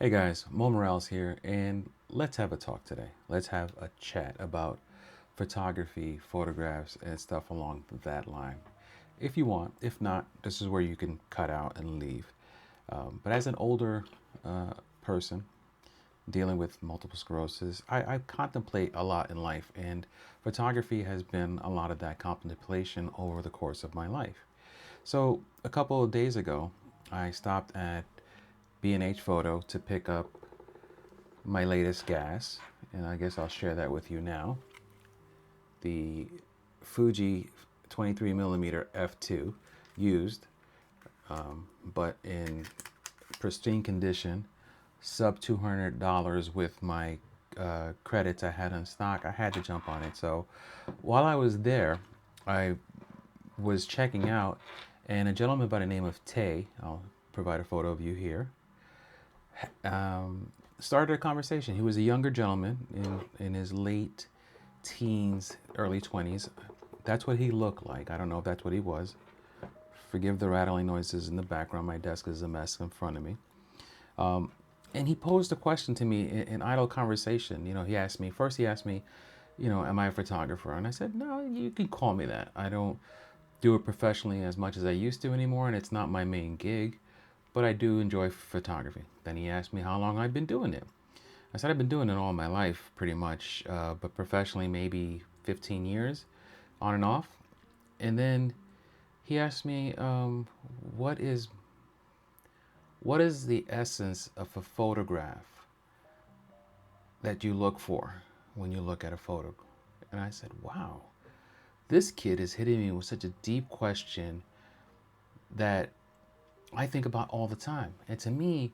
Hey guys, Mo Morales here, and let's have a talk today. Let's have a chat about photography, photographs, and stuff along that line. If you want, if not, this is where you can cut out and leave. But as an older person dealing with multiple sclerosis, I contemplate a lot in life, and photography has been a lot of that contemplation over the course of my life. So a couple of days ago, I stopped at B&H Photo to pick up my latest gas, and I guess I'll share that with you now. The Fuji 23 millimeter f2 used, but in pristine condition, sub $200 with my credits I had in stock. I had to jump on it. So while I was there, I was checking out, and a gentleman by the name of Tay, I'll provide a photo of you here, started a conversation. He was a younger gentleman in his late teens, early 20s. That's what he looked like. I don't know if that's what he was. Forgive the rattling noises in the background. My desk is a mess in front of me. And he posed a question to me in idle conversation. He asked me, am I a photographer? And I said, no, you can call me that. I don't do it professionally as much as I used to anymore, and it's not my main gig, but I do enjoy photography. Then he asked me how long I've been doing it. I said I've been doing it all my life, pretty much, but professionally maybe 15 years, on and off. And then he asked me, what is what is the essence of a photograph that you look for when you look at a photo? And I said, wow, this kid is hitting me with such a deep question that I think about all the time. And to me,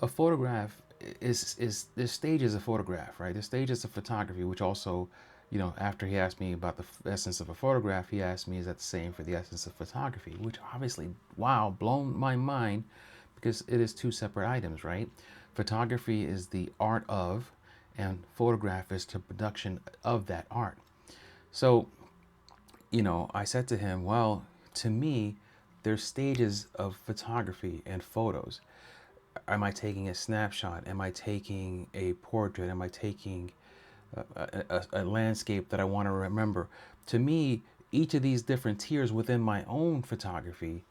a photograph is there's stages of photograph, right? There's stages of photography, which also, after he asked me about the essence of a photograph, he asked me, is that the same for the essence of photography? Which obviously, wow, blown my mind, because it is two separate items, right? Photography is the art of, and photograph is the production of that art. So, I said to him, well, to me, there's stages of photography and photos. Am I taking a snapshot? Am I taking a portrait? Am I taking a landscape that I want to remember? To me, each of these different tiers within my own photography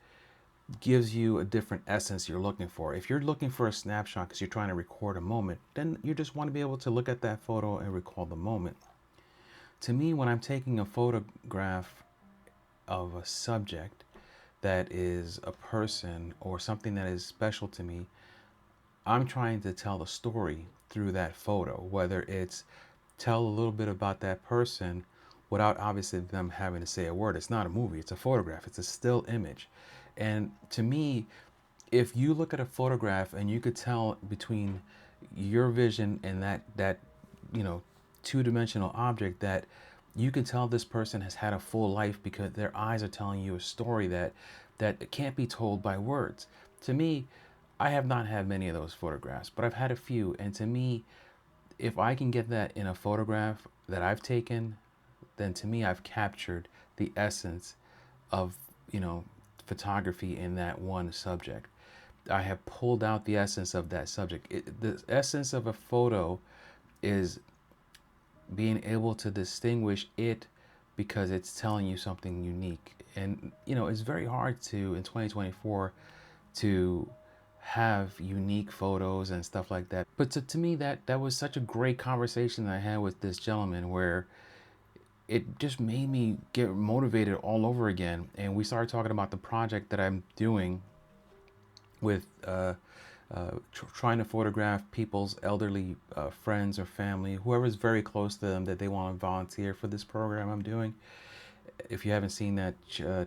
gives you a different essence you're looking for. If you're looking for a snapshot because you're trying to record a moment, then you just want to be able to look at that photo and recall the moment. To me, when I'm taking a photograph of a subject that is a person or something that is special to me, I'm trying to tell a story through that photo, whether it's tell a little bit about that person without obviously them having to say a word. It's not a movie, it's a photograph, it's a still image. And to me, if you look at a photograph and you could tell between your vision and that you know two-dimensional object, that you can tell this person has had a full life because their eyes are telling you a story that can't be told by words. To me, I have not had many of those photographs, but I've had a few, and to me, if I can get that in a photograph that I've taken, then to me I've captured the essence of, you know, photography in that one subject. I have pulled out the essence of that subject. The essence of a photo is being able to distinguish it because it's telling you something unique. And, it's very hard to, in 2024, to have unique photos and stuff like that. But to me, that was such a great conversation that I had with this gentleman, where it just made me get motivated all over again. And we started talking about the project that I'm doing with trying to photograph people's elderly friends or family, whoever's very close to them, that they want to volunteer for this program I'm doing. If you haven't seen that,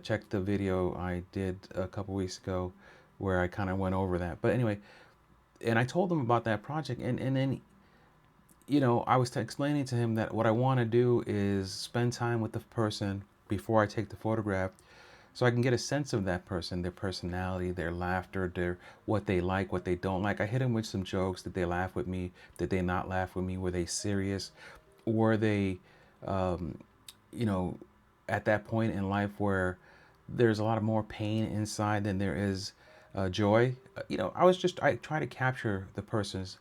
check the video I did a couple weeks ago where I kind of went over that. But anyway, and I told him about that project, and then I was explaining to him that what I want to do is spend time with the person before I take the photograph, so I can get a sense of that person, their personality, their laughter, their what they like, what they don't like. I hit him with some jokes. Did they laugh with me? Did they not laugh with me? Were they serious? Were they, um, you know, at that point in life where there's a lot of more pain inside than there is joy. I try to capture the person's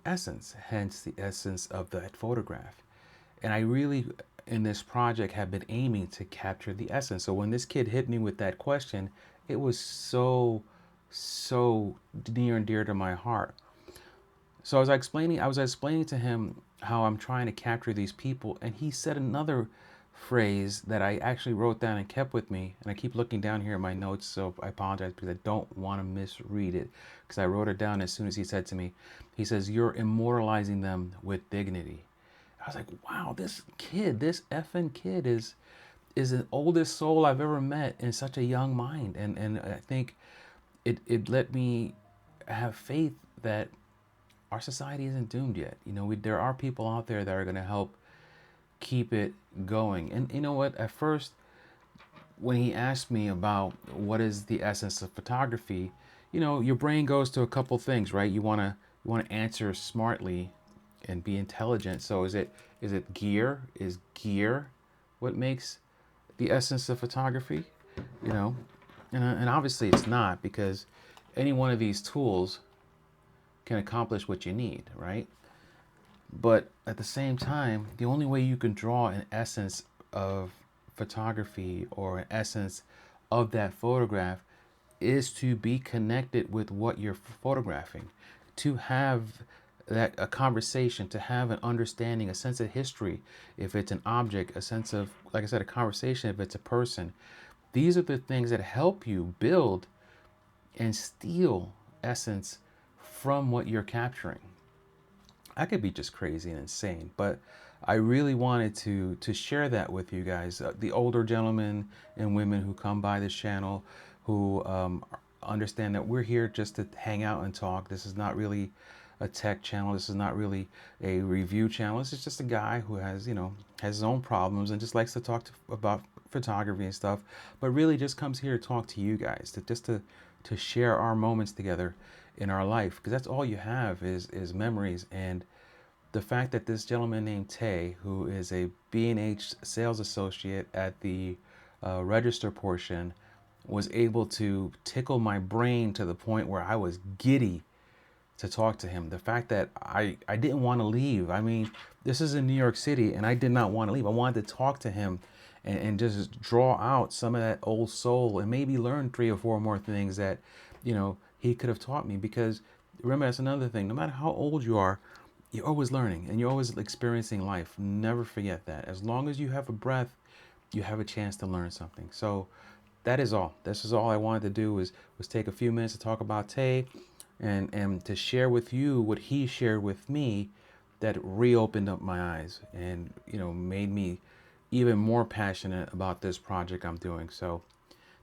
essence, hence the essence of that photograph. And I really, in this project, have been aiming to capture the essence. So when this kid hit me with that question, it was so near and dear to my heart. So I was explaining to him how I'm trying to capture these people, and he said another phrase that I actually wrote down and kept with me. And I keep looking down here in my notes, so I apologize because I don't want to misread it, because I wrote it down as soon as he said to me. He says, "You're immortalizing them with dignity." I was like, wow, this kid, this effing kid is the oldest soul I've ever met in such a young mind. And I think it let me have faith that our society isn't doomed yet. There are people out there that are going to help keep it going. And you know what? At first, when he asked me about what is the essence of photography, your brain goes to a couple things, right? You want to answer smartly and be intelligent. So is it gear? Is gear what makes the essence of photography? You know, and obviously it's not, because any one of these tools can accomplish what you need, right? But at the same time, the only way you can draw an essence of photography or an essence of that photograph is to be connected with what you're photographing, to have that a conversation, to have an understanding, a sense of history if it's an object, a sense of, like I said, a conversation if it's a person. These are the things that help you build and steal essence from what you're capturing. I could be just crazy and insane, but I really wanted to share that with you guys. The older gentlemen and women who come by this channel, who understand that we're here just to hang out and talk. This is not really a tech channel. This is not really a review channel. This is just a guy who has his own problems and just likes to talk about photography and stuff, but really just comes here to talk to you guys, to share our moments together in our life, because that's all you have is memories. And the fact that this gentleman named Tay, who is a B&H sales associate at the register portion, was able to tickle my brain to the point where I was giddy to talk to him. The fact that I didn't want to leave. I mean, this is in New York City, and I did not want to leave. I wanted to talk to him and just draw out some of that old soul and maybe learn 3 or 4 more things that, he could have taught me. Because remember, that's another thing. No matter how old you are, you're always learning and you're always experiencing life. Never forget that. As long as you have a breath, you have a chance to learn something. So that is all. This is all I wanted to do was take a few minutes to talk about Tay and to share with you what he shared with me, that reopened up my eyes and made me even more passionate about this project I'm doing. So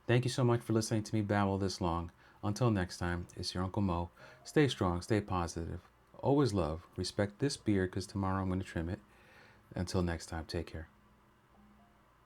thank you so much for listening to me babble this long. Until next time, it's your Uncle Mo. Stay strong, stay positive. Always love, respect this beard, because tomorrow I'm going to trim it. Until next time, take care.